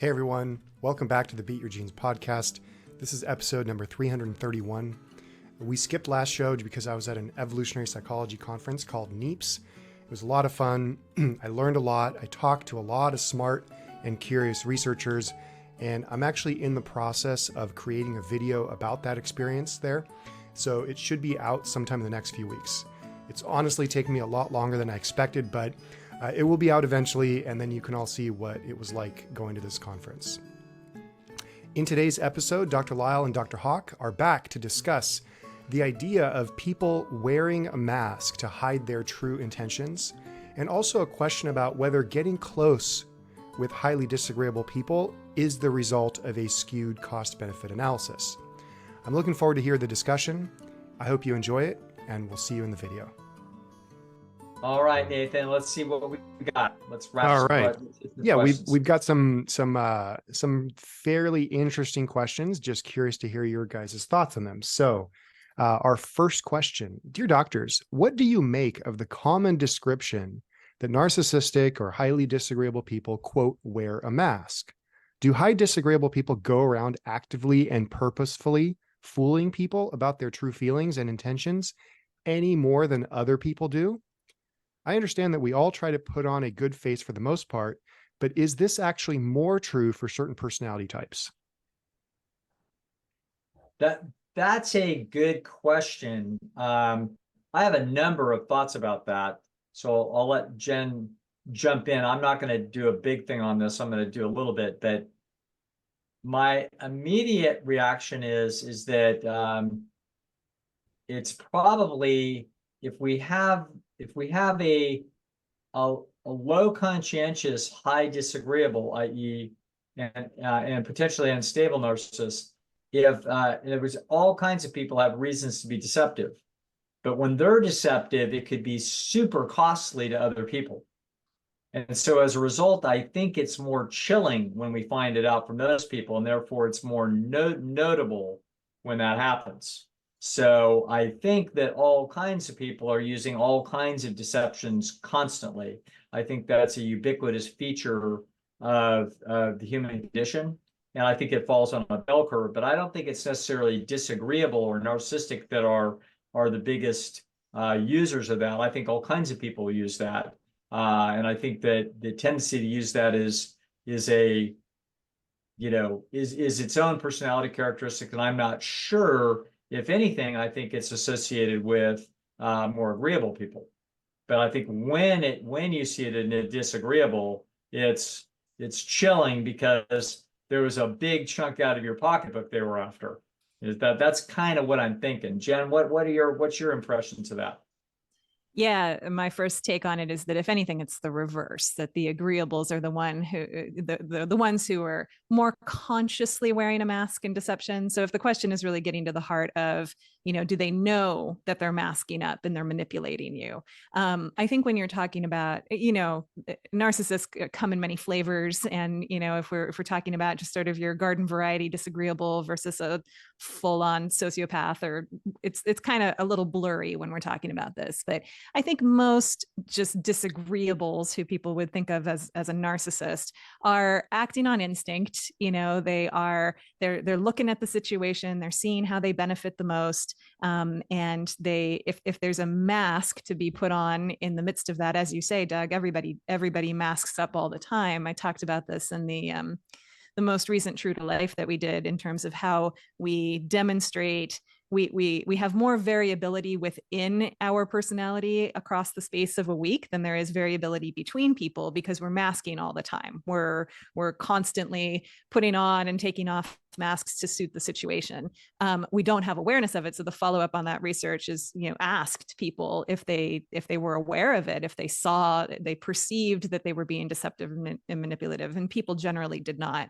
Hey everyone, welcome back to the Beat Your Genes podcast. This is episode number 331. We skipped last show because I was at an evolutionary psychology conference called NEEPS. It was a lot of fun. I learned a lot. I talked to a lot of smart and curious researchers, and I'm actually in the process of creating a video about that experience there. So it should be out sometime in the next few weeks. It's honestly taken me a lot longer than I expected, but it will be out eventually, and then you can all see what it was like going to this conference. In today's episode, Dr. Lisle and Dr. Howk are back to discuss the idea of people wearing a mask to hide their true intentions, and also a question about whether getting close with highly disagreeable people is the result of a skewed cost-benefit analysis. I'm looking forward to hear the discussion. I hope you enjoy it, and we'll see you in the video. All right, Nathan, let's see what we got. Let's wrap. All right. Yeah, we've got some fairly interesting questions. Just curious to hear your guys' thoughts on them. So our first question, dear doctors, what do you make of the common description that narcissistic or highly disagreeable people, quote, wear a mask? Do high disagreeable people go around actively and purposefully fooling people about their true feelings and intentions any more than other people do? I understand that we all try to put on a good face for the most part, but is this actually more true for certain personality types? That's a good question. I have a number of thoughts about that, so I'll let Jen jump in. I'm not going to do a big thing on this. I'm going to do a little bit, but my immediate reaction is that it's probably if we have a low conscientious, high disagreeable, i.e., and potentially unstable narcissist, if there was all kinds of people have reasons to be deceptive, but when they're deceptive, it could be super costly to other people. And so as a result, I think it's more chilling when we find it out from those people, and therefore it's more notable when that happens. So I think that all kinds of people are using all kinds of deceptions constantly. I think that's a ubiquitous feature of the human condition. And I think it falls on a bell curve, but I don't think it's necessarily disagreeable or narcissistic that are the biggest users of that. I think all kinds of people use that. And I think that the tendency to use that is its own personality characteristic. And I'm not sure. If anything, I think it's associated with more agreeable people. But I think when you see it in a disagreeable, it's chilling because there was a big chunk out of your pocketbook they were after. That's kind of what I'm thinking. Jen, what's your impressions of that? Yeah, my first take on it is that if anything, it's the reverse, that the agreeables are the ones who are more consciously wearing a mask in deception. So if the question is really getting to the heart of, do they know that they're masking up and they're manipulating you? I think when you're talking about, narcissists come in many flavors. And, if we're talking about just sort of your garden variety disagreeable versus a full-on sociopath, or it's kind of a little blurry when we're talking about this. But I think most just disagreeables who people would think of as a narcissist are acting on instinct. They're looking at the situation, they're seeing how they benefit the most. And if there's a mask to be put on in the midst of that, as you say, Doug, everybody masks up all the time. I talked about this in the most recent True to Life that we did in terms of how we demonstrate we have more variability within our personality across the space of a week than there is variability between people, because we're masking all the time. We're constantly putting on and taking off masks to suit the situation. We don't have awareness of it. So the follow-up on that research is, asked people if they were aware of it, if they perceived that they were being deceptive and manipulative, and people generally did not.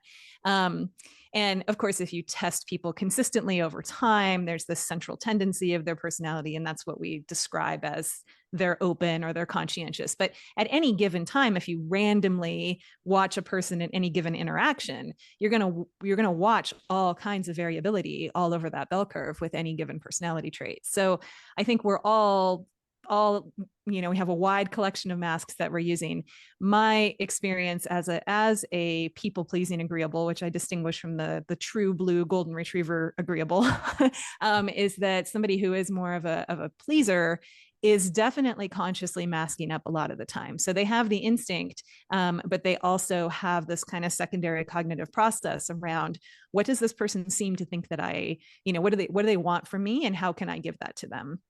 And of course, if you test people consistently over time, there's this central tendency of their personality, and that's what we describe as they're open or they're conscientious. But at any given time, if you randomly watch a person in any given interaction, you're gonna watch all kinds of variability all over that bell curve with any given personality trait. So I think we're all all, you know, we have a wide collection of masks that we're using. My experience as a people pleasing agreeable, which I distinguish from the true blue golden retriever agreeable, is that somebody who is more of a pleaser is definitely consciously masking up a lot of the time. So they have the instinct, but they also have this kind of secondary cognitive process around, what does this person seem to think that I, you know, what do they want from me, and how can I give that to them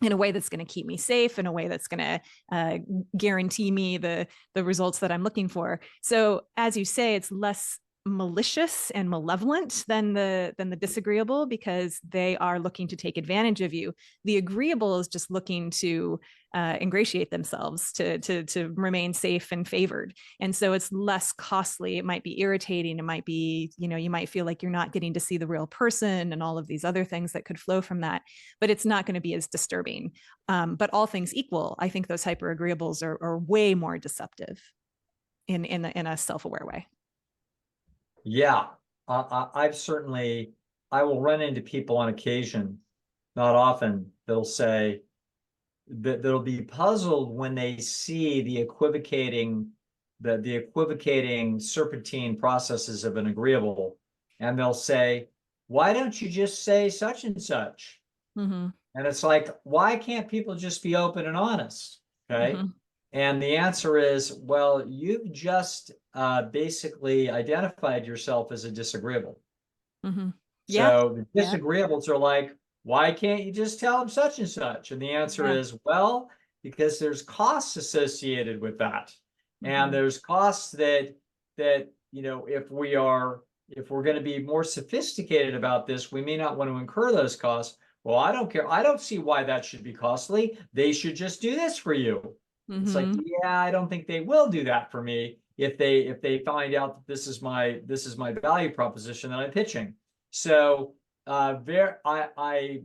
in a way that's going to keep me safe, in a way that's going to guarantee me the results that I'm looking for. So as you say, it's less malicious and malevolent than the disagreeable, because they are looking to take advantage of you. The agreeable is just looking to ingratiate themselves, to remain safe and favored. And so it's less costly. It might be irritating. It might be, you know, you might feel like you're not getting to see the real person and all of these other things that could flow from that, but it's not going to be as disturbing. But all things equal, I think those hyper agreeables are way more deceptive in a self-aware way. Yeah, I've certainly, I will run into people on occasion, not often, that'll say that they'll be puzzled when they see the equivocating serpentine processes of an agreeable, and they'll say, why don't you just say such and such? Mm-hmm. And it's like, why can't people just be open and honest? Okay. Mm-hmm. And the answer is, well, you've just basically identified yourself as a disagreeable. Mm-hmm. Yeah. So the disagreeables are like, why can't you just tell them such and such? And the answer is, well, because there's costs associated with that. Mm-hmm. And there's costs that, you know, if we're going to be more sophisticated about this, we may not want to incur those costs. Well, I don't care. I don't see why that should be costly. They should just do this for you. Mm-hmm. It's like, yeah, I don't think they will do that for me if they find out that this is my value proposition that I'm pitching. So I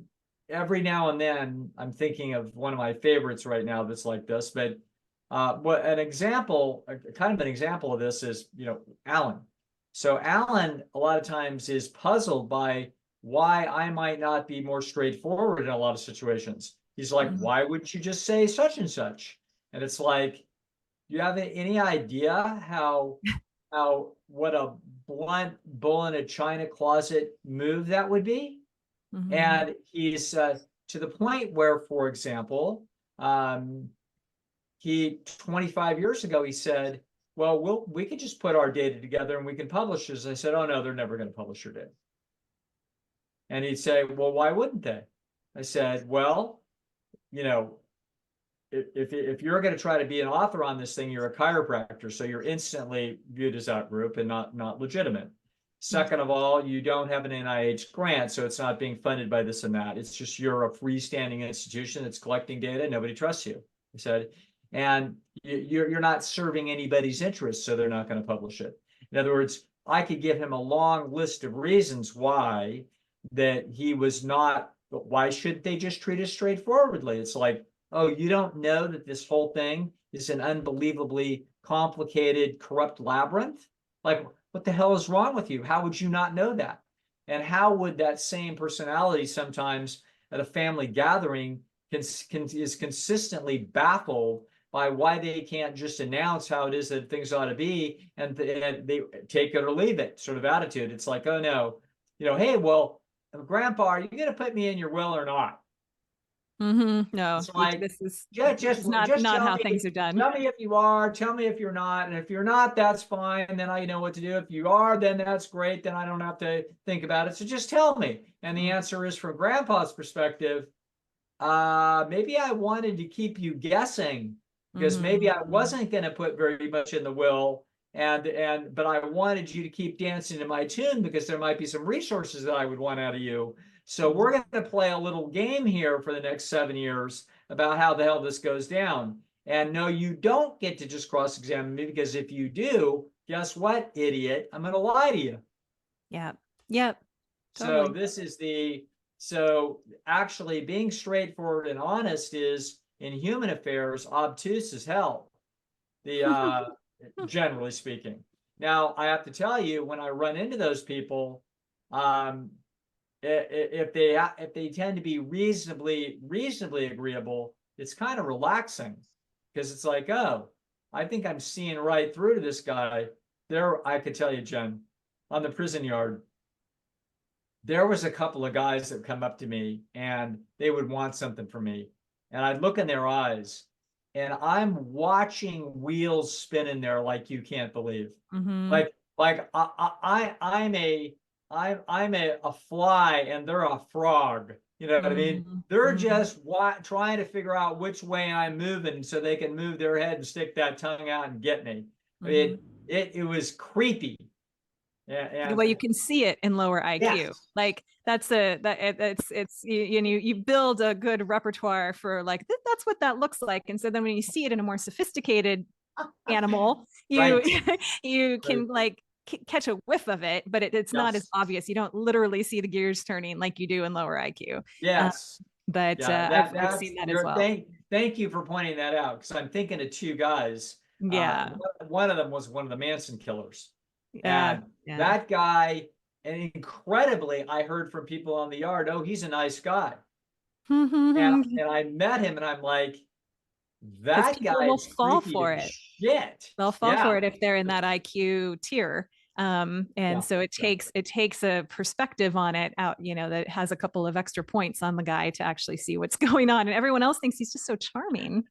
every now and then I'm thinking of one of my favorites right now that's like this. But what an example, kind of an example of this is, you know, Alan. So Alan a lot of times is puzzled by why I might not be more straightforward in a lot of situations. He's like, Mm-hmm. why wouldn't you just say such and such? And it's like, do you have any idea how what a blunt bull in a china closet move that would be? Mm-hmm. And he's to the point where, for example, he 25 years ago he said, well, we could just put our data together and we can publish this. I said, oh no, they're never going to publish your data. And he'd say, well, why wouldn't they? I said, well, you know, if you're going to try to be an author on this thing, you're a chiropractor, so you're instantly viewed as out group and not legitimate. Second of all, you don't have an NIH grant, so it's not being funded by this and that. It's just you're a freestanding institution that's collecting data. Nobody trusts you. I said, and you're not serving anybody's interests, so they're not going to publish it. In other words, I could give him a long list of reasons why that he was not. But why should they just treat us straightforwardly? It's like, oh, you don't know that this whole thing is an unbelievably complicated, corrupt labyrinth? Like, what the hell is wrong with you? How would you not know that? And how would that same personality sometimes at a family gathering is consistently baffled by why they can't just announce how it is that things ought to be, and they take it or leave it sort of attitude. It's like, oh no, you know, hey, well, Grandpa, are you going to put me in your will or not? Mm-hmm. No, It's like, this is just not how things are done. Tell me if you are, tell me if you're not. And if you're not, that's fine. Then I know what to do. If you are, then that's great. Then I don't have to think about it. So just tell me. And the answer is, from Grandpa's perspective, maybe I wanted to keep you guessing, because maybe I wasn't going to put very much in the will. But I wanted you to keep dancing to my tune, because there might be some resources that I would want out of you. So we're going to play a little game here for the next 7 years about how the hell this goes down. And no, you don't get to just cross-examine me, because if you do, guess what, idiot? I'm going to lie to you. Yeah. Yep. Totally. So actually being straightforward and honest is, in human affairs, obtuse as hell. Generally speaking. Now, I have to tell you, when I run into those people, if they tend to be reasonably agreeable, it's kind of relaxing because it's like, oh, I think I'm seeing right through to this guy. There, I could tell you, Jen, on the prison yard, there was a couple of guys that come up to me and they would want something from me. And I'd look in their eyes and I'm watching wheels spin in there like you can't believe. Like I'm a fly and they're a frog. You know what I mean? They're just trying to figure out which way I'm moving so they can move their head and stick that tongue out and get me. It was creepy. Yeah, well, you can see it in lower IQ. yes. Like it's you build a good repertoire for like that's what that looks like, and so then when you see it in a more sophisticated animal, you Right. you can like catch a whiff of it, but it's not as Yes. obvious. You don't literally see the gears turning like you do in lower IQ. Yes. But Yeah, I've seen that as well. Thank you for pointing that out because I'm thinking of two guys. Yeah. One of them was one of the Manson killers. Yeah. And that guy, and incredibly, I heard from people on the yard, oh, he's a nice guy. And I met him and I'm like, that guy will is fall creepy for as it. shit. They'll fall for it if they're in that IQ tier. So it takes a perspective on it out, that has a couple of extra points on the guy to actually see what's going on. And everyone else thinks he's just so charming.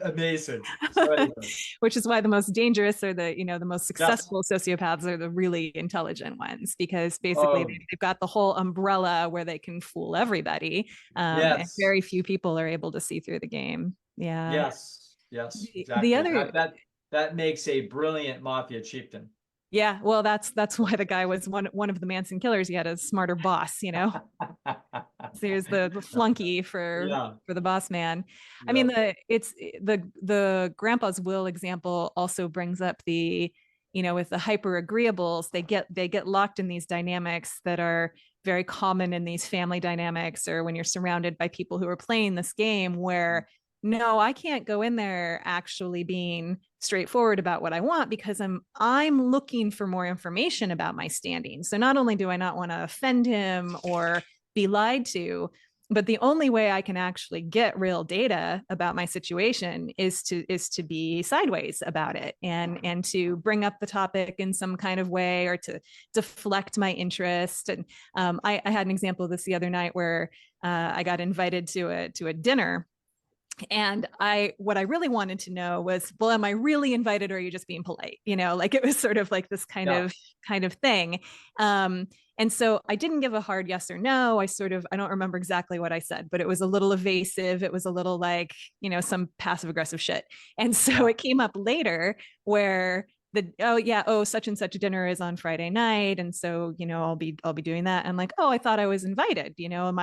Amazing. So anyway. Which is why the most dangerous or the most successful sociopaths are the really intelligent ones, because basically they've got the whole umbrella where they can fool everybody. And very few people are able to see through the game. Yeah. Yes, exactly. The other that makes a brilliant mafia chieftain. Yeah, well, that's why the guy was one of the Manson killers. He had a smarter boss, So here's the flunky for the boss man. I mean, the grandpa's will example also brings up with the hyper agreeables, they get locked in these dynamics that are very common in these family dynamics, or when you're surrounded by people who are playing this game where no, I can't go in there actually being straightforward about what I want because I'm looking for more information about my standing. So not only do I not want to offend him or be lied to, but the only way I can actually get real data about my situation is to be sideways about it and to bring up the topic in some kind of way or to deflect my interest. And I had an example of this the other night where I got invited to a dinner. And what I really wanted to know was, well, am I really invited or are you just being polite? Like it was sort of like this kind of thing. And so I didn't give a hard yes or no. I don't remember exactly what I said, but it was a little evasive. It was a little like, some passive aggressive shit. And so it came up later where such and such dinner is on Friday night. And so, I'll be doing that. I'm like, oh, I thought I was invited, am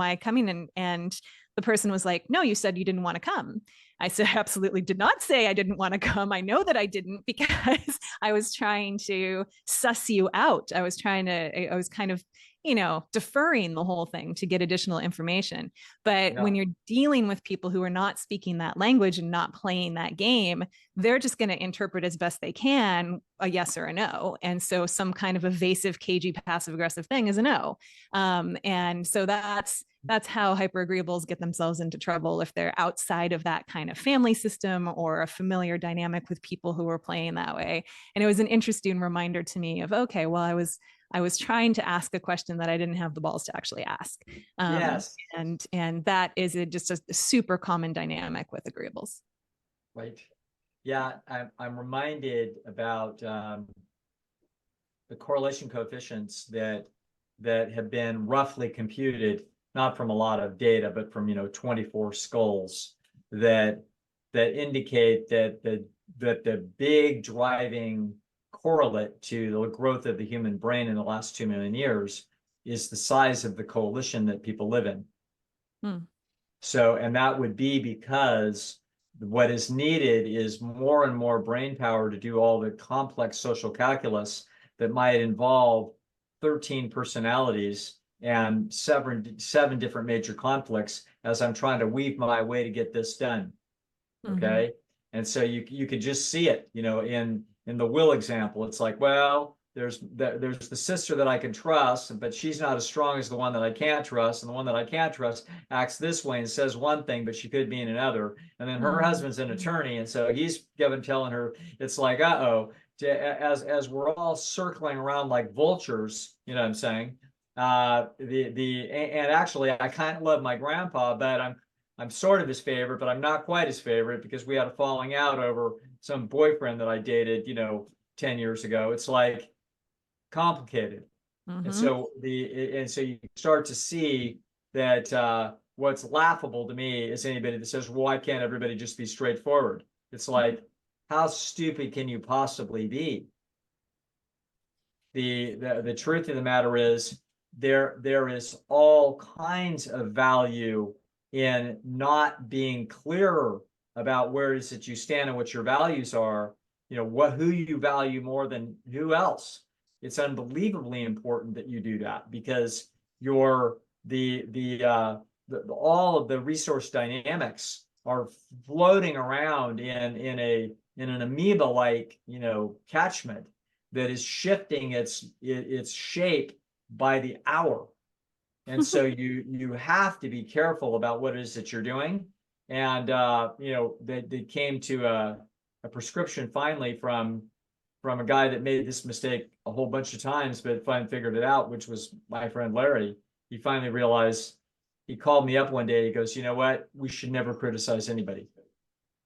I coming in? And the person was like, no, you said you didn't want to come. I said, I absolutely did not say I didn't want to come. I know that I didn't because I was trying to suss you out. I was kind of, deferring the whole thing to get additional information. But when you're dealing with people who are not speaking that language and not playing that game, they're just going to interpret as best they can a yes or a no. And so some kind of evasive, cagey, passive aggressive thing is a no. And so that's how hyperagreeables get themselves into trouble if they're outside of that kind of family system or a familiar dynamic with people who are playing that way. And it was an interesting reminder to me of, okay, well, I was trying to ask a question that I didn't have the balls to actually ask. And that is just a super common dynamic with agreeables. Right. Yeah, I'm reminded about the correlation coefficients that have been roughly computed, not from a lot of data, but from 24 skulls that indicate that the big driving correlate to the growth of the human brain in the last 2 million years is the size of the coalition that people live in. So, and that would be because what is needed is more and more brain power to do all the complex social calculus that might involve 13 personalities and seven different major conflicts as I'm trying to weave my way to get this done. Okay. And so you could just see it, in the will example. It's like, well, there's the sister that I can trust, but she's not as strong as the one that I can't trust. And the one that I can't trust acts this way and says one thing, but she could mean another. And then her husband's an attorney. And so he's telling her, it's like, uh-oh, as we're all circling around like vultures, you know what I'm saying? And actually I kind of love my grandpa, but I'm sort of his favorite, but I'm not quite his favorite because we had a falling out over some boyfriend that I dated, 10 years ago. It's like complicated. And so you start to see that what's laughable to me is anybody that says, well, why can't everybody just be straightforward? It's like, how stupid can you possibly be? The truth of the matter is there is all kinds of value in not being clearer about where it is that you stand and what your values are, who you value more than who else. It's unbelievably important that you do that because all of the resource dynamics are floating around in an amoeba-like, catchment that is shifting its shape by the hour. And so you have to be careful about what it is that you're doing. And they came to a prescription finally from a guy that made this mistake a whole bunch of times, but finally figured it out, which was my friend Larry. He finally realized, he called me up one day. He goes, you know what? We should never criticize anybody.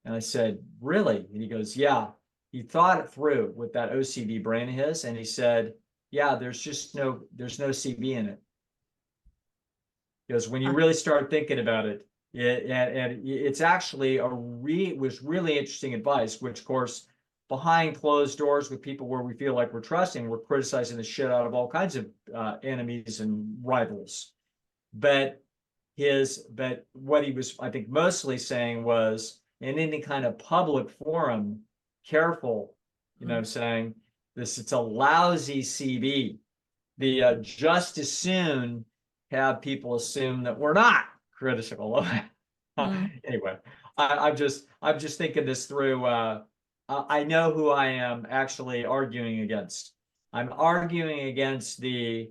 And I said, really? And he goes, yeah. He thought it through with that OCD brain of his. And he said, yeah, there's no CB in it. Because when you really start thinking about it, and it's actually was really interesting advice, which of course, behind closed doors with people where we feel like we're trusting, we're criticizing the shit out of all kinds of enemies and rivals. But what he was, I think, mostly saying was, in any kind of public forum, careful, you know what I'm saying? It's a lousy CB. Just as soon have people assume that we're not critical of it. Anyway, I'm just thinking this through. I know who I am actually arguing against. I'm arguing against the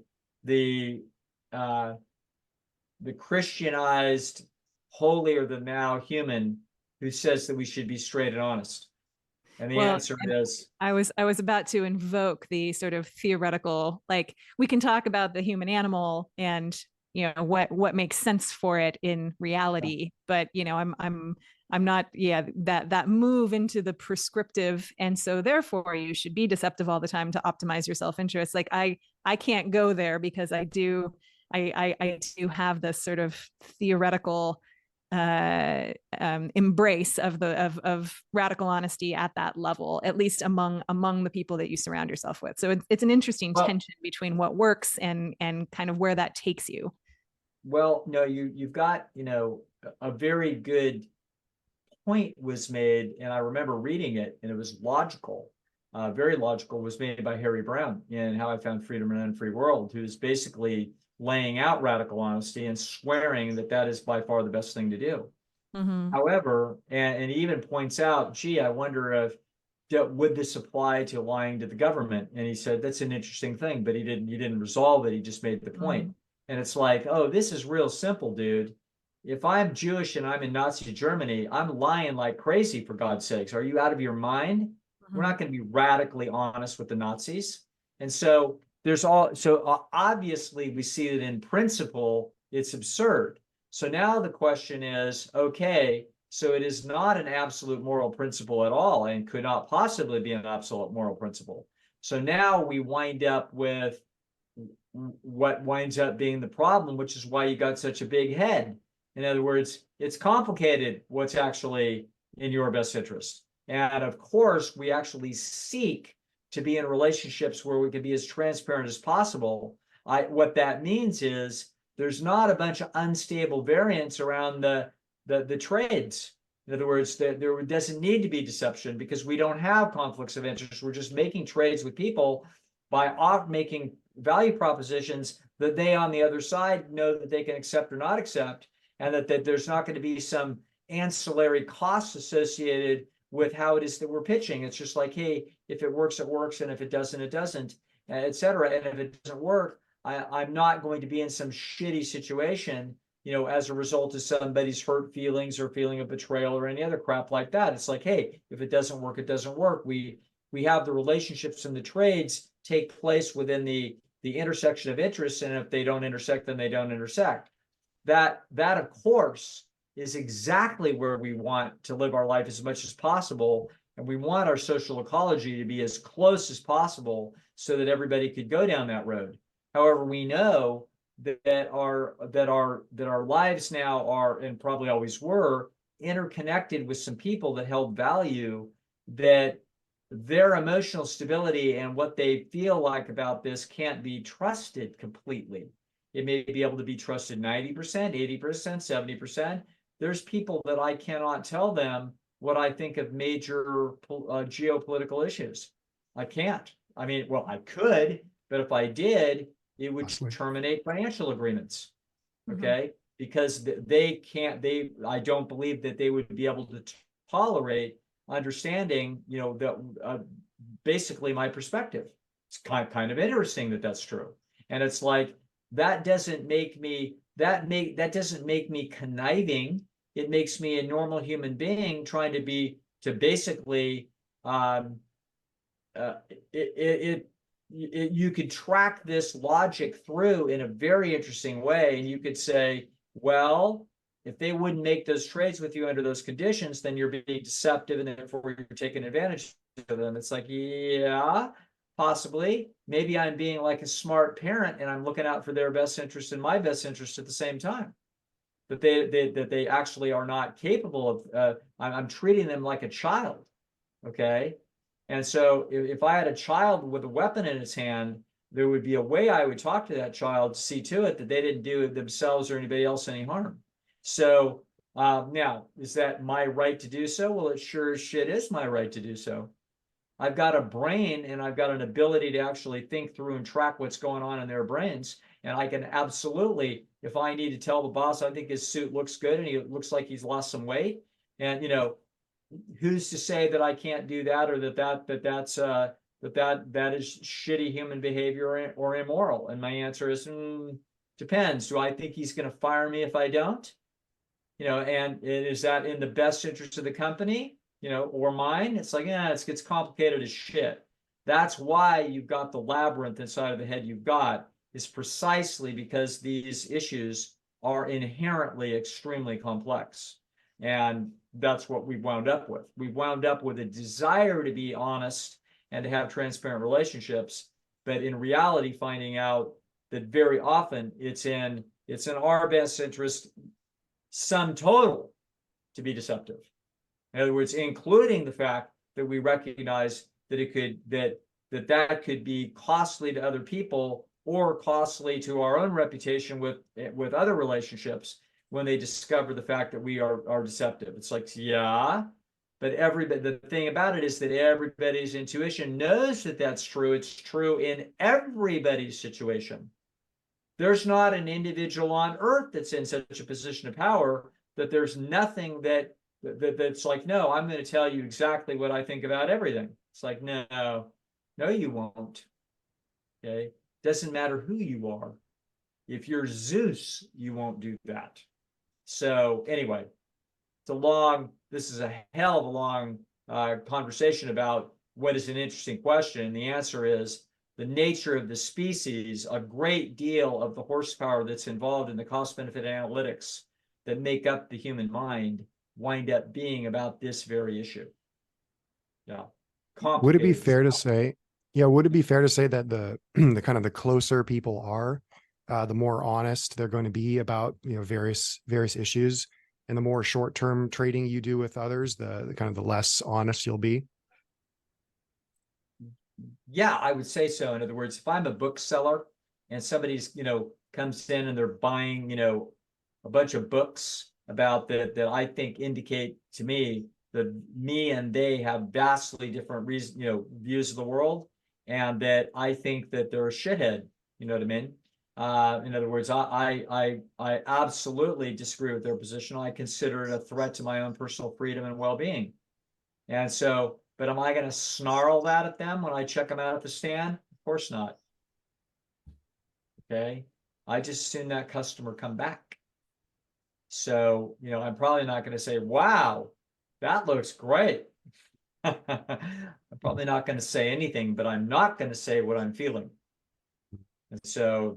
Christianized, holier than thou human who says that we should be straight and honest. And the answer is, I was about to invoke the sort of theoretical, like, we can talk about the human animal and what makes sense for it in reality, but I'm not, that move into the prescriptive, and so therefore you should be deceptive all the time to optimize your self-interest. Like I can't go there because I do have this sort of theoretical embrace of radical honesty at that level, at least among the people that you surround yourself with. So it's an interesting tension between what works and kind of where that takes you. Well, no, you've got, a very good point was made, and I remember reading it, and it was logical, very logical, was made by Harry Brown in How I Found Freedom in an Unfree World, who's basically laying out radical honesty and swearing that is by far the best thing to do. However, and he even points out, gee, I wonder if would this apply to lying to the government? And he said, that's an interesting thing, but he didn't resolve it. He just made the point. And it's like, oh, this is real simple, dude. If I'm Jewish and I'm in Nazi Germany, I'm lying like crazy, for God's sakes. Are you out of your mind? We're not going to be radically honest with the Nazis. And so obviously we see that in principle, it's absurd. So now the question is, okay, so it is not an absolute moral principle at all and could not possibly be an absolute moral principle. So now we wind up with what winds up being the problem, which is why you got such a big head. In other words, it's complicated what's actually in your best interest. And of course, we actually seek to be in relationships where we can be as transparent as possible. What that means is there's not a bunch of unstable variants around the trades. In other words, there doesn't need to be deception because we don't have conflicts of interest. We're just making trades with people by making value propositions that they on the other side know that they can accept or not accept, and that there's not going to be some ancillary costs associated with how it is that we're pitching. It's just like, hey, if it works, it works, and if it doesn't, it doesn't. et cetera. And if it doesn't work, I'm not going to be in some shitty situation, as a result of somebody's hurt feelings or feeling of betrayal or any other crap like that. It's like, hey, if it doesn't work, it doesn't work. We have the relationships and the trades take place within the intersection of interests, and if they don't intersect, then they don't intersect. That of course is exactly where we want to live our life as much as possible, and we want our social ecology to be as close as possible so that everybody could go down that road. However, we know that our lives now are, and probably always were, interconnected with some people that held value, that their emotional stability and what they feel like about this can't be trusted completely. It may be able to be trusted 90%, 80%, 70%. There's people that I cannot tell them what I think of major geopolitical issues. I can't. I mean, well, I could, but if I did, it would terminate financial agreements. Okay? Because I don't believe that they would be able to tolerate understanding, that basically my perspective. It's kind of interesting that that's true. And it's like, that doesn't make me conniving. It makes me a normal human being trying to basically you could track this logic through in a very interesting way, and you could say, well, if they wouldn't make those trades with you under those conditions, then you're being deceptive and therefore you're taking advantage of them. It's like, yeah, possibly. Maybe I'm being like a smart parent and I'm looking out for their best interest and my best interest at the same time. That they actually are not capable of, I'm treating them like a child. Okay. And so if I had a child with a weapon in his hand, there would be a way I would talk to that child to see to it that they didn't do themselves or anybody else any harm. So now, is that my right to do so? Well, it sure as shit is my right to do so. I've got a brain and I've got an ability to actually think through and track what's going on in their brains. And I can absolutely, if I need to tell the boss, I think his suit looks good and he looks like he's lost some weight. And, who's to say that I can't do that, or that is shitty human behavior or immoral? And my answer is, depends. Do I think he's going to fire me if I don't? And is that in the best interest of the company, or mine? It's like, it gets complicated as shit. That's why you've got the labyrinth inside of the head you've got, is precisely because these issues are inherently extremely complex. And that's what we've wound up with. We've wound up with a desire to be honest and to have transparent relationships, but in reality, finding out that very often it's in our best interest, sum total, to be deceptive. In other words, including the fact that we recognize that that could be costly to other people or costly to our own reputation with other relationships when they discover the fact that we are deceptive. It's like, yeah, but the thing about it is that everybody's intuition knows that that's true. It's true in everybody's situation. There's not an individual on earth that's in such a position of power that there's nothing that's like, no, I'm going to tell you exactly what I think about everything. It's like, no, you won't. Okay. Doesn't matter who you are. If you're Zeus, you won't do that. So anyway, this is a hell of a long conversation about what is an interesting question. And the answer is the nature of the species. A great deal of the horsepower that's involved in the cost-benefit analytics that make up the human mind wind up being about this very issue. Yeah. Would it be fair to say, that the the kind of the closer people are, the more honest they're going to be about, various issues, and the more short-term trading you do with others, the kind of the less honest you'll be? Yeah, I would say so. In other words, if I'm a bookseller and somebody's, comes in and they're buying, a bunch of books about that I think indicate to me that me and they have vastly different views of the world, and that I think that they're a shithead, you know what I mean? In other words, I absolutely disagree with their position. I consider it a threat to my own personal freedom and well-being. And so, but am I going to snarl that at them when I check them out at the stand? Of Of course not. Okay. I just assume that customer come back. So, I'm probably not going to say, wow, that looks great. I'm probably not going to say anything, but I'm not going to say what I'm feeling. And so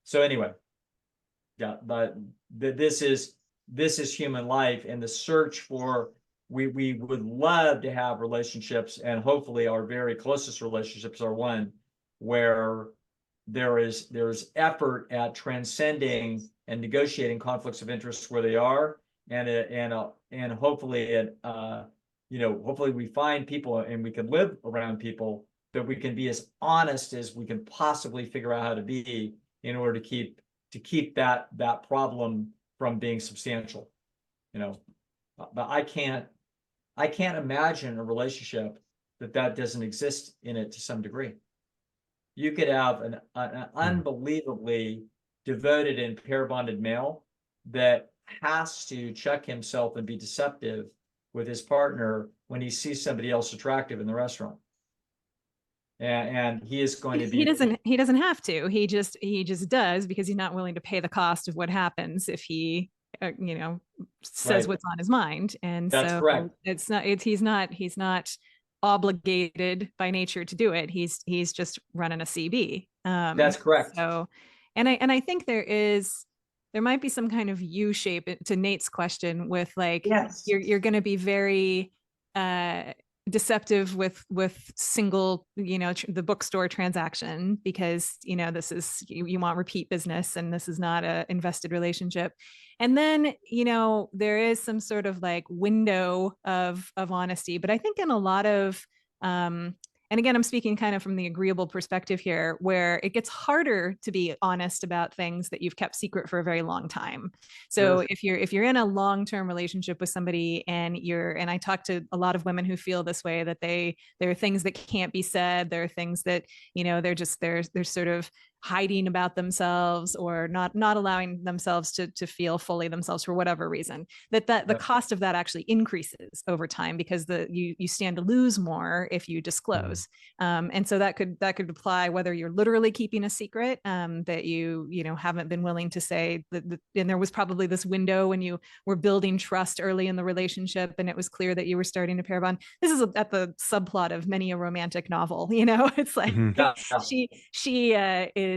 so anyway, yeah, but this is human life, and the search for, we would love to have relationships, and hopefully our very closest relationships are one where there's effort at transcending and negotiating conflicts of interest where they are, and hopefully hopefully we find people and we can live around people that we can be as honest as we can possibly figure out how to be in order to keep that problem from being substantial. But I can't imagine a relationship that doesn't exist in it to some degree. You could have an unbelievably devoted and pair bonded male that has to check himself and be deceptive with his partner when he sees somebody else attractive in the restaurant. And he is going to be, he doesn't have to, he just does, because he's not willing to pay the cost of what happens if he says what's on his mind. And that's so correct. he's not obligated by nature to do it. He's just running a CB. That's correct. So, and I think there might be some kind of U shape to Nate's question with, like, yes, you're going to be very deceptive with single, the bookstore transaction, because this is, you want repeat business, and this is not a invested relationship. And then there is some sort of like window of honesty, but I think in a lot of and again, I'm speaking kind of from the agreeable perspective here, where it gets harder to be honest about things that you've kept secret for a very long time. So sure. if you're in a long-term relationship with somebody, and I talk to a lot of women who feel this way, that there are things that can't be said. There are things that, they're sort of hiding about themselves, or not allowing themselves to feel fully themselves for whatever reason, that the cost of that actually increases over time, because you stand to lose more if you disclose. And so that could apply whether you're literally keeping a secret that you haven't been willing to say, and there was probably this window when you were building trust early in the relationship, and it was clear that you were starting to pair bond. This is at the subplot of many a romantic novel. It's like she is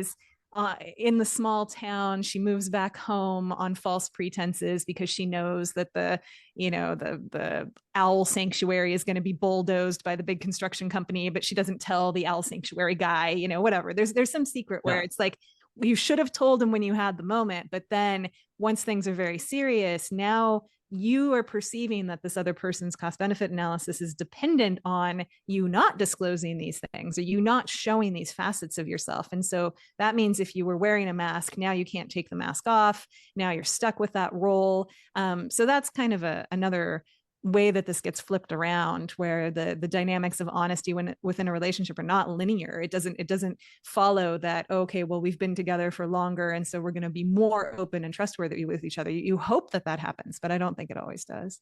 in the small town. She moves back home on false pretenses because she knows that the owl sanctuary is going to be bulldozed by the big construction company, but she doesn't tell the owl sanctuary guy, whatever. There's some secret where it's like, you should have told him when you had the moment, but then once things are very serious, now you are perceiving that this other person's cost benefit analysis is dependent on you not disclosing these things, or you not showing these facets of yourself. And so that means if you were wearing a mask, now you can't take the mask off. Now you're stuck with that role. So that's kind of another way that this gets flipped around, where the dynamics of honesty within a relationship are not linear. It doesn't follow that, okay, well, we've been together for longer, and so we're going to be more open and trustworthy with each other. You hope that happens, but I don't think it always does.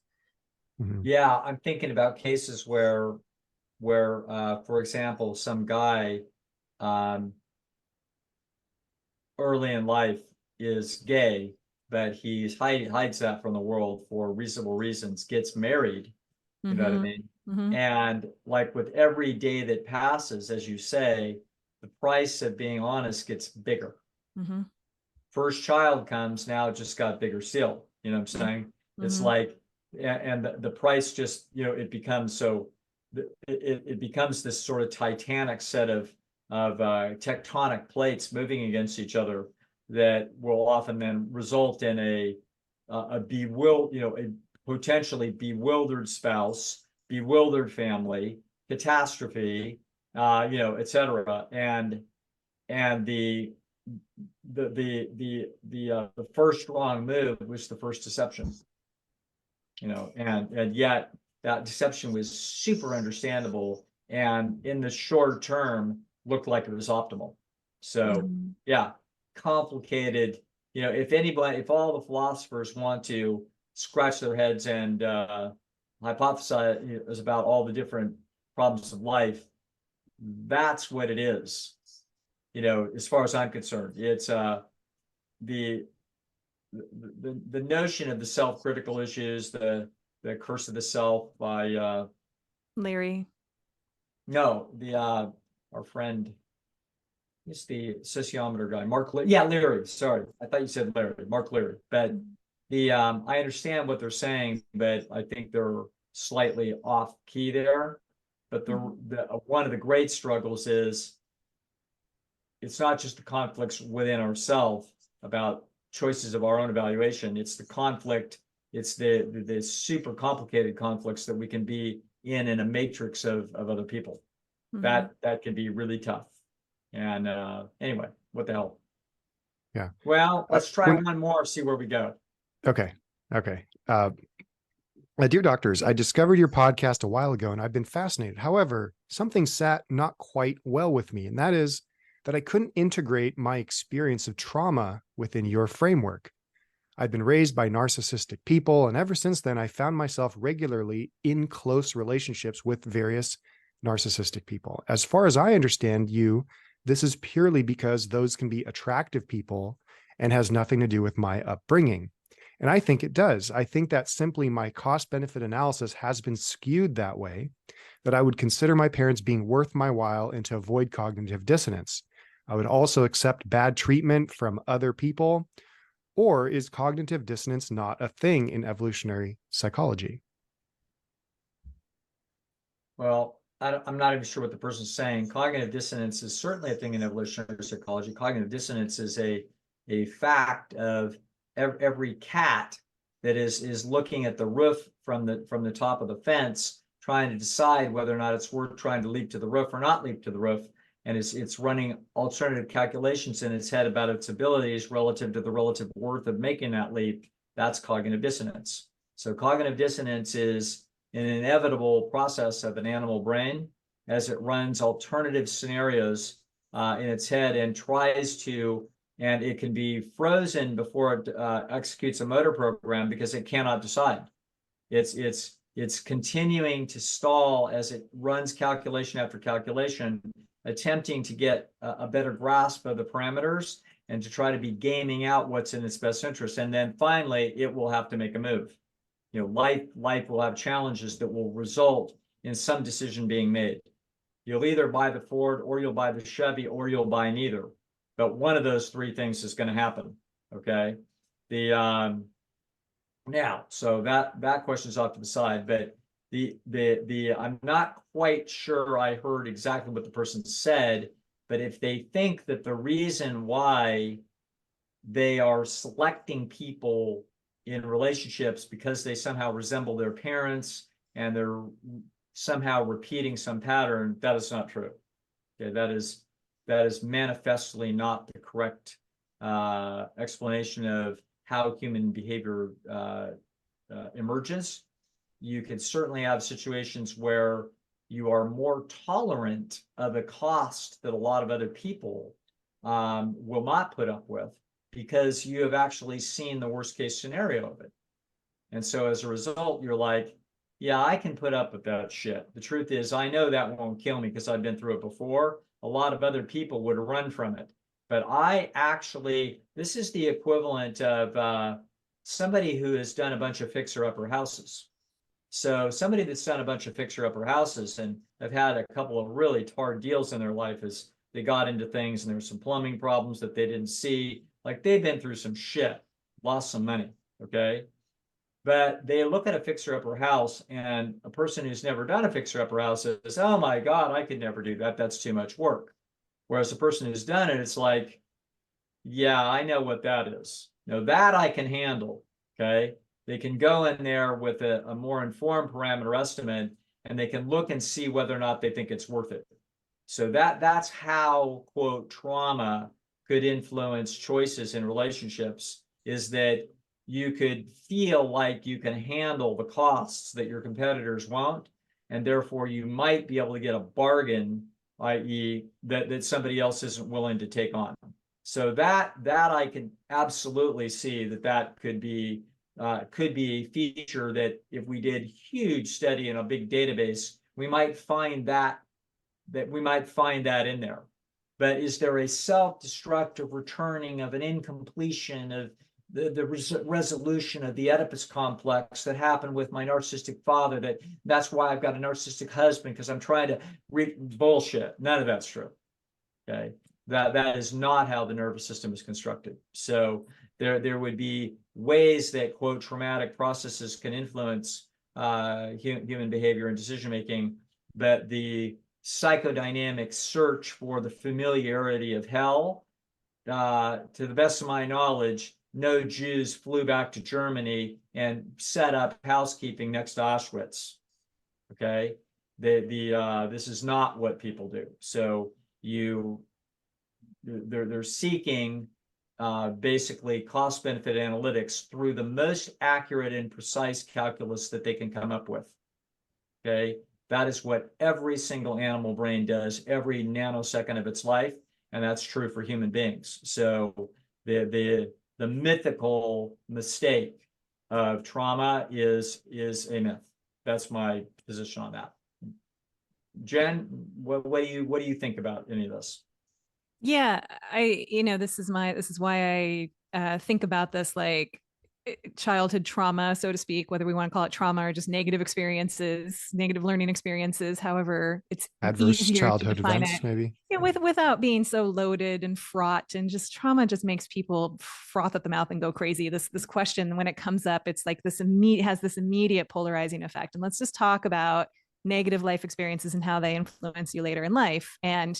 Yeah, I'm thinking about cases where for example, some guy early in life is gay, but he hides that from the world for reasonable reasons, gets married, you know what I mean? And like with every day that passes, as you say, the price of being honest gets bigger. First child comes, now it just got bigger still, you know what I'm saying? It's like, and the price just, it becomes it becomes this sort of titanic set of tectonic plates moving against each other, that will often then result in a potentially bewildered spouse, bewildered family, catastrophe, etc. And the first wrong move was the first deception, and yet that deception was super understandable, and in the short term looked like it was optimal. So yeah, complicated. If all the philosophers want to scratch their heads and hypothesize about all the different problems of life, that's what it is. As far as I'm concerned, it's the notion of the self-critical issues, the curse of the self by Larry. no, our friend, he's the sociometer guy, Larry. Sorry, I thought you said Larry, Mark Larry. But I understand what they're saying, but I think they're slightly off key there. But one of the great struggles is it's not just the conflicts within ourselves about choices of our own evaluation. It's the conflict. It's the super complicated conflicts that we can be in a matrix of other people. Mm-hmm. That can be really tough. And anyway, what the hell? Yeah. Well, let's try one more, see where we go. Okay. Dear doctors, I discovered your podcast a while ago and I've been fascinated. However, something sat not quite well with me, and that is that I couldn't integrate my experience of trauma within your framework. I've been raised by narcissistic people, and ever since then, I found myself regularly in close relationships with various narcissistic people. As far as I understand you, this is purely because those can be attractive people and has nothing to do with my upbringing. And I think it does. I think that simply my cost-benefit analysis has been skewed that way, that I would consider my parents being worth my while and to avoid cognitive dissonance. I would also accept bad treatment from other people. Or is cognitive dissonance not a thing in evolutionary psychology? Well, I'm not even sure what the person's saying. Cognitive dissonance is certainly a thing in evolutionary psychology. Cognitive dissonance is a fact of every cat that is looking at the roof from the top of the fence, trying to decide whether or not it's worth trying to leap to the roof or not leap to the roof. And it's running alternative calculations in its head about its abilities relative to the relative worth of making that leap. That's cognitive dissonance. So cognitive dissonance is an inevitable process of an animal brain as it runs alternative scenarios in its head and tries to, and it can be frozen before it executes a motor program because it cannot decide. It's continuing to stall as it runs calculation after calculation, attempting to get a better grasp of the parameters and to try to be gaming out what's in its best interest. And then finally, it will have to make a move. Life will have challenges that will result in some decision being made. You'll either buy the Ford or you'll buy the Chevy or you'll buy neither. But one of those three things is going to happen. Okay. Now, so that question is off to the side, but I'm not quite sure I heard exactly what the person said, but if they think that the reason why they are selecting people in relationships because they somehow resemble their parents and they're somehow repeating some pattern, that is not true. Okay, that is manifestly not the correct explanation of how human behavior emerges. You could certainly have situations where you are more tolerant of a cost that a lot of other people will not put up with because you have actually seen the worst case scenario of it. And so as a result, you're like, yeah, I can put up with that shit. The truth is, I know that won't kill me because I've been through it before. A lot of other people would run from it. But this is the equivalent of somebody who has done a bunch of fixer-upper houses. So somebody that's done a bunch of fixer-upper houses and have had a couple of really hard deals in their life as they got into things and there were some plumbing problems that they didn't see. Like they've been through some shit, lost some money, okay? But they look at a fixer-upper house and a person who's never done a fixer-upper house says, oh my God, I could never do that. That's too much work. Whereas the person who's done it, it's like, yeah, I know what that is. That I can handle, okay? They can go in there with a more informed parameter estimate and they can look and see whether or not they think it's worth it. So that's how, quote, trauma could influence choices in relationships, is that you could feel like you can handle the costs that your competitors won't, and therefore you might be able to get a bargain, i.e. that somebody else isn't willing to take on. So that I can absolutely see that could be a feature that if we did huge study in a big database, we might find that that we might find that in there. But is there a self-destructive returning of an incompletion of the resolution of the Oedipus complex that happened with my narcissistic father, that's why I've got a narcissistic husband, because I'm trying to bullshit. None of that's true. Okay. That is not how the nervous system is constructed. So there would be ways that, quote, traumatic processes can influence human behavior and decision making, but the psychodynamic search for the familiarity of hell, to the best of my knowledge, no Jews flew back to Germany and set up housekeeping next to Auschwitz. Okay, this is not what people do. So they're seeking basically cost-benefit analytics through the most accurate and precise calculus that they can come up with. Okay, that is what every single animal brain does every nanosecond of its life, and that's true for human beings. So the mythical mistake of trauma is a myth. That's my position on that. Jen, what do you think about any of this? Yeah, this is why I think about this like childhood trauma, so to speak, whether we want to call it trauma or just negative experiences, negative learning experiences, however it's adverse easier childhood to define events, it. maybe. Yeah, without being so loaded and fraught, and just trauma just makes people froth at the mouth and go crazy. This question, when it comes up, it's like has this immediate polarizing effect. And let's just talk about negative life experiences and how they influence you later in life. And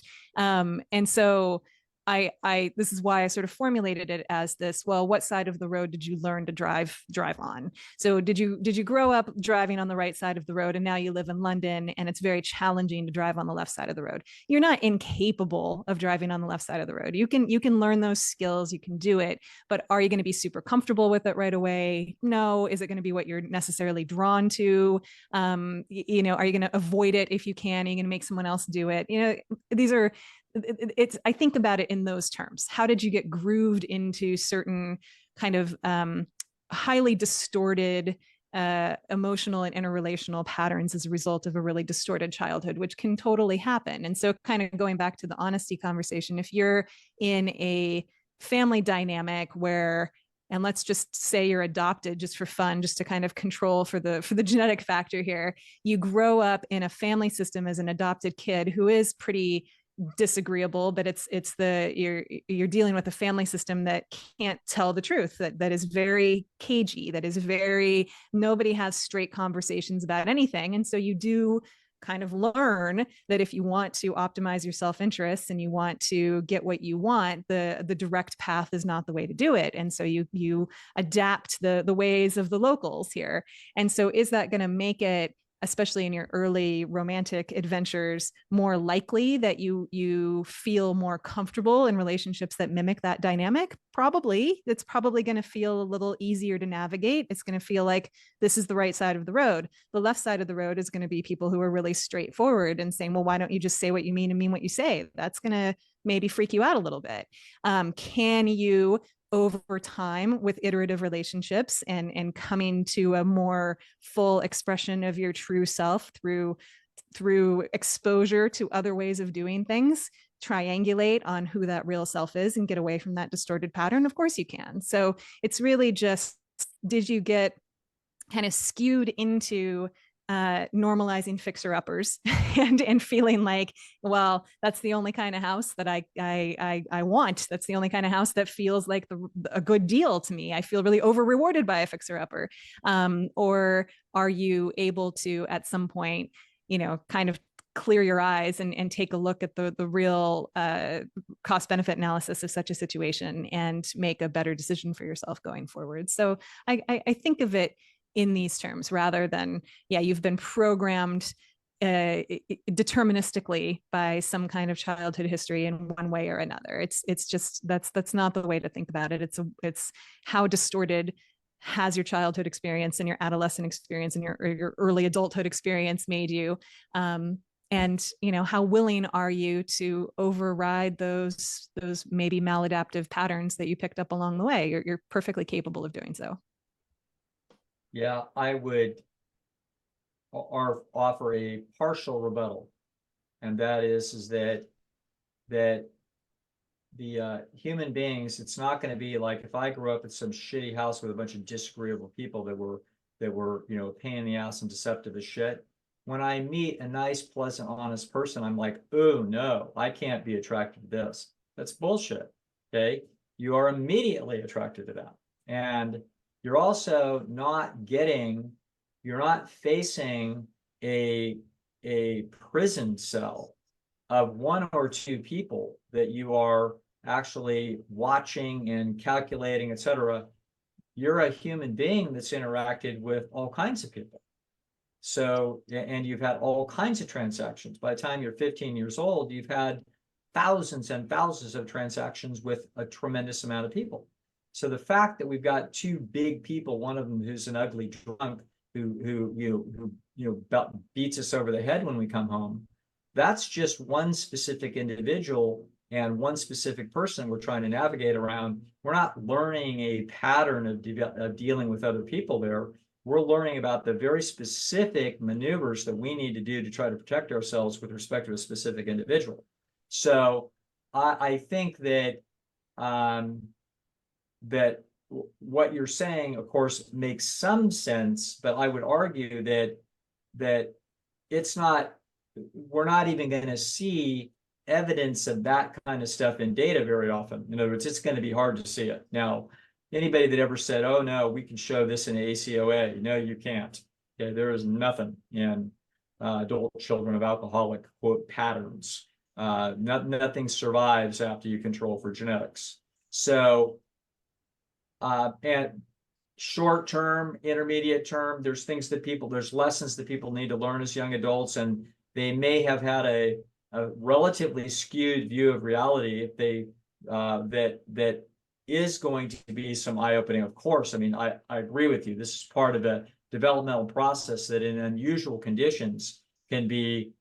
so this is why I sort of formulated it as this, well, what side of the road did you learn to drive on? So did you grow up driving on the right side of the road, and now you live in London and it's very challenging to drive on the left side of the road? You're not incapable of driving on the left side of the road. You can learn those skills, you can do it, but are you going to be super comfortable with it right away? No. Is it going to be what you're necessarily drawn to? Are you going to avoid it if you can? Are you going to make someone else do it? I think about it in those terms. How did you get grooved into certain kind of highly distorted emotional and interrelational patterns as a result of a really distorted childhood, which can totally happen? And so kind of going back to the honesty conversation, if you're in a family dynamic where, and let's just say you're adopted just for fun, just to kind of control for the genetic factor here, you grow up in a family system as an adopted kid who is pretty disagreeable, but you're dealing with a family system that can't tell the truth, that is very cagey, that is very, nobody has straight conversations about anything. And so you do kind of learn that if you want to optimize your self-interest and you want to get what you want, the direct path is not the way to do it. And so you adapt the ways of the locals here. And so is that going to make it, especially in your early romantic adventures, more likely that you feel more comfortable in relationships that mimic that dynamic? Probably. It's probably going to feel a little easier to navigate. It's going to feel like this is the right side of the road. The left side of the road is going to be people who are really straightforward and saying, well, why don't you just say what you mean and mean what you say? That's going to maybe freak you out a little bit. Can you, over time, with iterative relationships and coming to a more full expression of your true self through exposure to other ways of doing things, triangulate on who that real self is and get away from that distorted pattern? Of course you can. So it's really just, did you get kind of skewed into normalizing fixer-uppers and feeling like, well, that's the only kind of house that I want. That's the only kind of house that feels like a good deal to me. I feel really over-rewarded by a fixer-upper. Or are you able to, at some point, kind of clear your eyes and take a look at the real cost-benefit analysis of such a situation and make a better decision for yourself going forward? So I think of it in these terms, rather than, you've been programmed deterministically by some kind of childhood history in one way or another. It's just, that's not the way to think about it. It's how distorted has your childhood experience and your adolescent experience and your early adulthood experience made you? And how willing are you to override those maybe maladaptive patterns that you picked up along the way? You're perfectly capable of doing so. Yeah, I would offer a partial rebuttal. and that is that the human beings, it's not going to be like if I grew up in some shitty house with a bunch of disagreeable people that were a pain in the ass and deceptive as shit. When I meet a nice, pleasant, honest person, I'm like, oh no, I can't be attracted to this. That's bullshit. Okay. You are immediately attracted to that. And you're also you're not facing a prison cell of one or two people that you are actually watching and calculating, etc. You're a human being that's interacted with all kinds of people. So, and you've had all kinds of transactions. By the time you're 15 years old, you've had thousands and thousands of transactions with a tremendous amount of people. So the fact that we've got two big people, one of them who's an ugly drunk who beats us over the head when we come home, that's just one specific individual and one specific person we're trying to navigate around. We're not learning a pattern of dealing with other people there. We're learning about the very specific maneuvers that we need to do to try to protect ourselves with respect to a specific individual. So I think that that what you're saying, of course, makes some sense, but I would argue that it's not, we're not even going to see evidence of that kind of stuff in data very often. In other words, it's going to be hard to see it. Now, anybody that ever said, oh no, we can show this in ACOA, no, you can't. Okay, there is nothing in adult children of alcoholic, quote, patterns. Nothing survives after you control for genetics. So, and short term, intermediate term, there's lessons that people need to learn as young adults, and they may have had a relatively skewed view of reality if they that is going to be some eye-opening. Of course, I mean, I agree with you. This is part of a developmental process that in unusual conditions can be,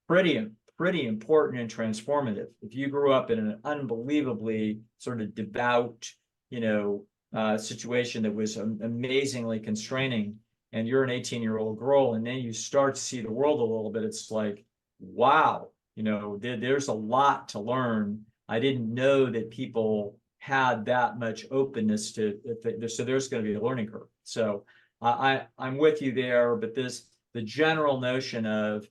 pretty important and transformative. If you grew up in an unbelievably sort of devout, situation that was amazingly constraining, and you're an 18-year-old girl, and then you start to see the world a little bit, it's like, wow, there's a lot to learn. I didn't know that people had that much openness to, so there's going to be a learning curve. So I'm with you there, but the general notion of,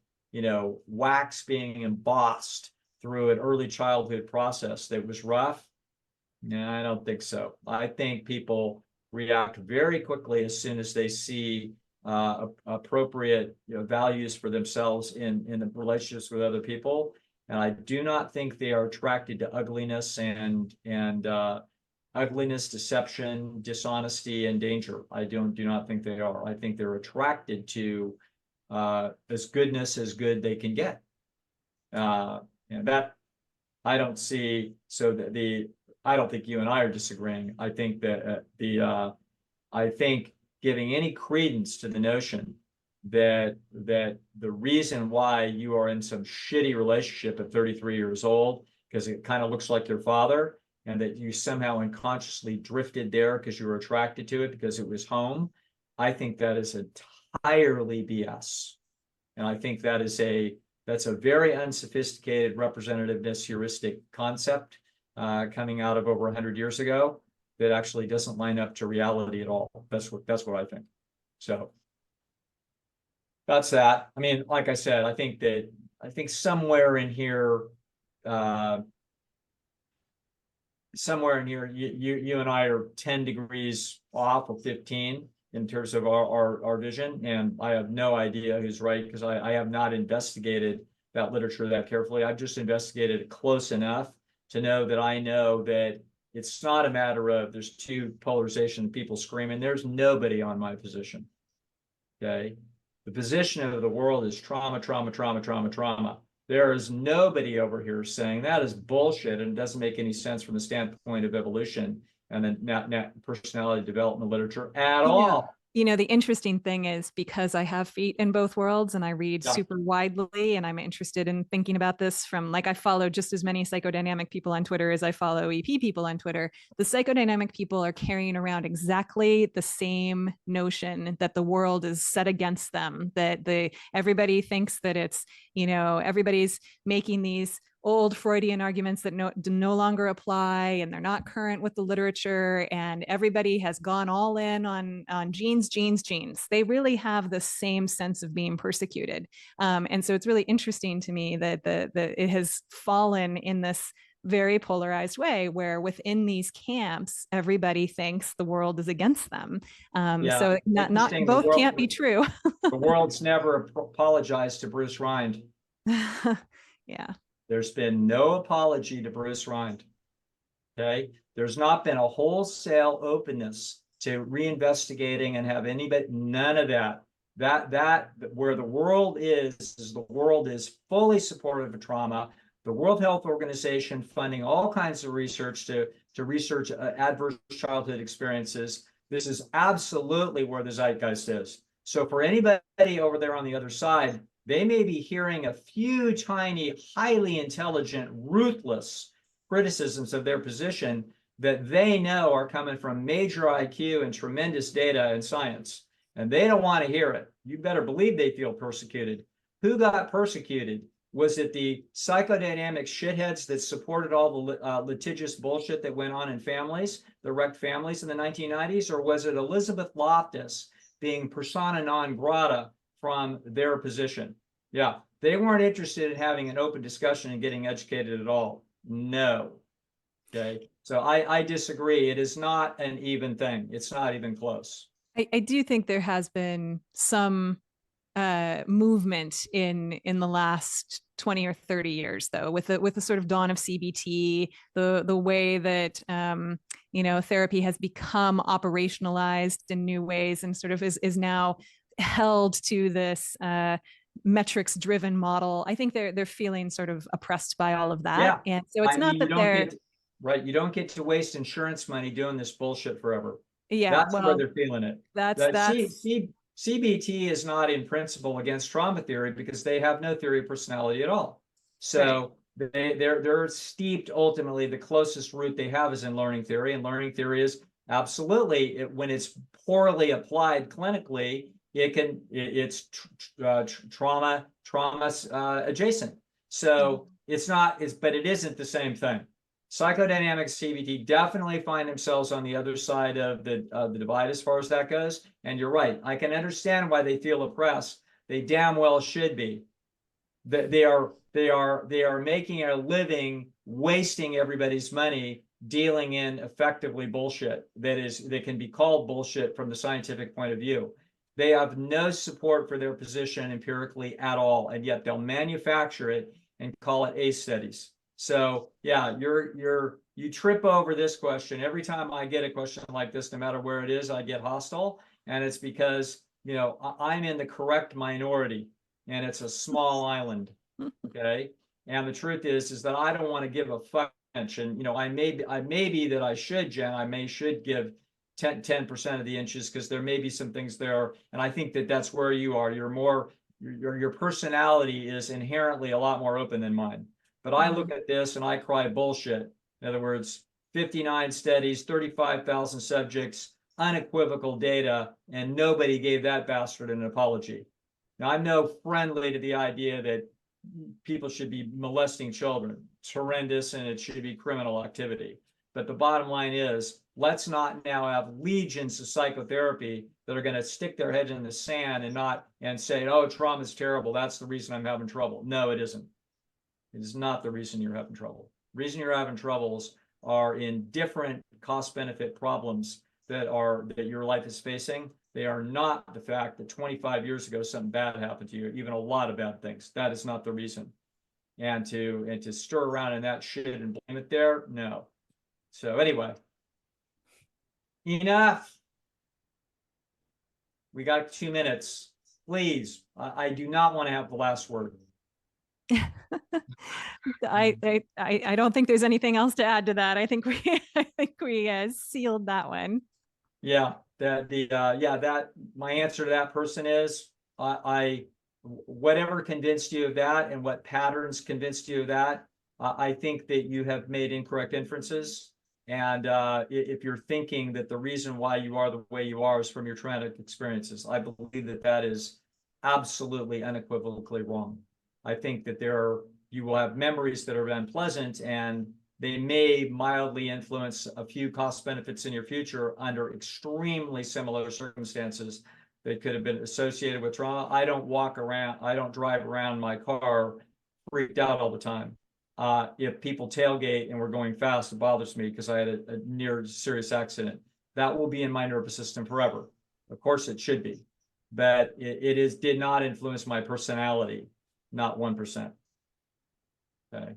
wax being embossed through an early childhood process that was rough, no, I don't think so. I think people react very quickly as soon as they see appropriate values for themselves in the relationships with other people. And I do not think they are attracted to ugliness and ugliness, deception, dishonesty, and danger. I do not think they are. I think they're attracted to as goodness as good they can get. And that I don't see. So I don't think you and I are disagreeing. I think that I think giving any credence to the notion that the reason why you are in some shitty relationship at 33 years old because it kind of looks like your father, and that you somehow unconsciously drifted there because you were attracted to it because it was home, I think that is entirely BS. And I think that's a very unsophisticated representativeness heuristic concept coming out of over 100 years ago that actually doesn't line up to reality at all. That's what I think. So that's that. I mean, like I said, I think somewhere in here, you and I are 10 degrees off of 15 in terms of our vision, and I have no idea who's right because I have not investigated that literature that carefully. I've just investigated it close enough to know that it's not a matter of there's two polarization, people screaming. There's nobody on my position. Okay. The position of the world is trauma, trauma, trauma, trauma, trauma. There is nobody over here saying that is bullshit and it doesn't make any sense from the standpoint of evolution and then personality development literature at all. The interesting thing is, because I have feet in both worlds and I read Yeah. super widely, and I'm interested in thinking about this from, like, I follow just as many psychodynamic people on Twitter as I follow EP people on Twitter. The psychodynamic people are carrying around exactly the same notion that the world is set against them, that everybody thinks that it's, everybody's making these old Freudian arguments that no longer apply, and they're not current with the literature, and everybody has gone all in on genes. They really have the same sense of being persecuted, and so it's really interesting to me that it has fallen in this very polarized way, where within these camps everybody thinks the world is against them. Yeah. So not Interesting. both can't be true. The world's never apologized to Bruce Rind. Yeah. There's been no apology to Bruce Rind. Okay. There's not been a wholesale openness to reinvestigating and have anybody, none of that. That where the world is the world is fully supportive of trauma. The World Health Organization funding all kinds of research to research adverse childhood experiences. This is absolutely where the zeitgeist is. So for anybody over there on the other side, they may be hearing a few tiny, highly intelligent, ruthless criticisms of their position that they know are coming from major IQ and tremendous data and science. And they don't want to hear it. You better believe they feel persecuted. Who got persecuted? Was it the psychodynamic shitheads that supported all the litigious bullshit that went on in families, the wrecked families in the 1990s? Or was it Elizabeth Loftus being persona non grata from their position? Yeah, they weren't interested in having an open discussion and getting educated at all. No. Okay, so I disagree. It is not an even thing. It's not even close. I do think there has been some movement in the last 20 or 30 years, though, with the sort of dawn of CBT, the way that therapy has become operationalized in new ways, and sort of is now held to this metrics driven model. I think they're feeling sort of oppressed by all of that. Yeah. And so it's not that they're right. You don't get to waste insurance money doing this bullshit forever. Yeah, that's well, where they're feeling it. That's CBT is not in principle against trauma theory because they have no theory of personality at all. So they're steeped. Ultimately, the closest root they have is in learning theory, and learning theory is absolutely, when it's poorly applied clinically, it's trauma adjacent. So but it isn't the same thing. Psychodynamics, CBT definitely find themselves on the other side of the divide as far as that goes. And you're right. I can understand why they feel oppressed. They damn well should be. They are making a living, wasting everybody's money, dealing in effectively bullshit that can be called bullshit from the scientific point of view. They have no support for their position empirically at all, and yet they'll manufacture it and call it ACE studies. So yeah, you trip over this question. Every time I get a question like this, no matter where it is, I get hostile. And it's because, I'm in the correct minority, and it's a small island. Okay. And the truth is that I don't want to give a fuck. And, I may be that I should, Jen, should give 10% of the inches, because there may be some things there. And I think that's where you are. Your personality is inherently a lot more open than mine. But I look at this and I cry bullshit. In other words, 59 studies, 35,000 subjects, unequivocal data, and nobody gave that bastard an apology. Now, I'm no friendly to the idea that people should be molesting children. It's horrendous, and it should be criminal activity. But the bottom line is, let's not now have legions of psychotherapy that are going to stick their head in the sand and say, oh, trauma is terrible. That's the reason I'm having trouble. No, it isn't. It is not the reason you're having trouble. The reason you're having troubles are in different cost-benefit problems that your life is facing. They are not the fact that 25 years ago something bad happened to you, even a lot of bad things. That is not the reason. And to stir around in that shit and blame it there, no. So anyway, enough. We got 2 minutes. Please, I do not want to have the last word. I don't think there's anything else to add to that. I think we sealed that one. Yeah, that my answer to that person is whatever convinced you of that and what patterns convinced you of that, I think that you have made incorrect inferences. And if you're thinking that the reason why you are the way you are is from your traumatic experiences, I believe that that is absolutely unequivocally wrong. I think that you will have memories that are unpleasant, and they may mildly influence a few cost benefits in your future under extremely similar circumstances that could have been associated with trauma. I don't drive around my car freaked out all the time. If people tailgate and we're going fast, it bothers me because I had a near serious accident. That will be in my nervous system forever. Of course it should be, but it did not influence my personality, not 1%. Okay.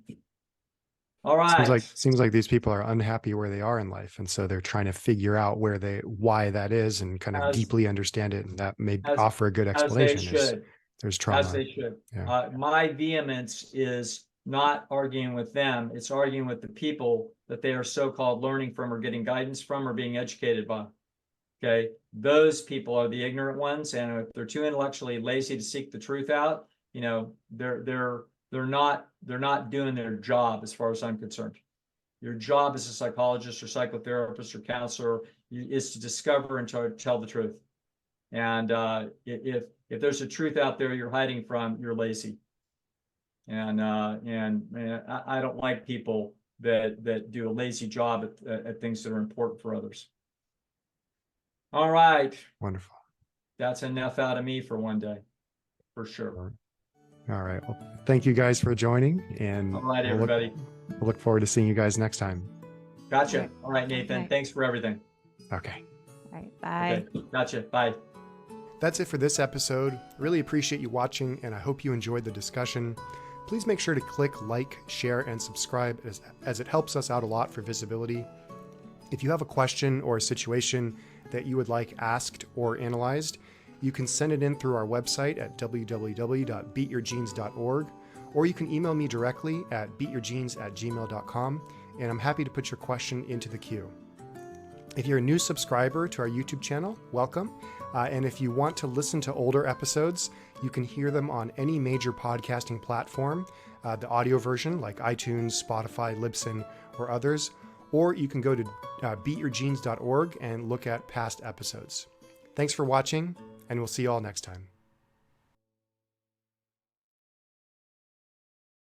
All right. Seems like these people are unhappy where they are in life, and so they're trying to figure out why that is, and kind of deeply understand it, and that may offer a good explanation. As they should. There's trauma. As they should. Yeah. My vehemence is not arguing with them; it's arguing with the people that they are so-called learning from, or getting guidance from, or being educated by. Okay, those people are the ignorant ones, and if they're too intellectually lazy to seek the truth out, you know, they're not doing their job as far as I'm concerned. Your job as a psychologist or psychotherapist or counselor is to discover and to tell the truth. And if there's a truth out there you're hiding from, you're lazy. And I don't like people that do a lazy job at things that are important for others. All right. Wonderful. That's enough out of me for one day, for sure. All right. Well, thank you guys for joining. And all right, everybody. We'll look forward to seeing you guys next time. Gotcha. All right, Nathan. Thanks for everything. Okay. All right. Bye. Okay. Gotcha. Bye. That's it for this episode. Really appreciate you watching, and I hope you enjoyed the discussion. Please make sure to click like, share, and subscribe as it helps us out a lot for visibility. If you have a question or a situation that you would like asked or analyzed, you can send it in through our website at www.beatyourgenes.org, or you can email me directly at beatyourgenes@gmail.com, and I'm happy to put your question into the queue. If you're a new subscriber to our YouTube channel, welcome. And if you want to listen to older episodes, you can hear them on any major podcasting platform, the audio version like iTunes, Spotify, Libsyn, or others, or you can go to beatyourgenes.org and look at past episodes. Thanks for watching, and we'll see you all next time.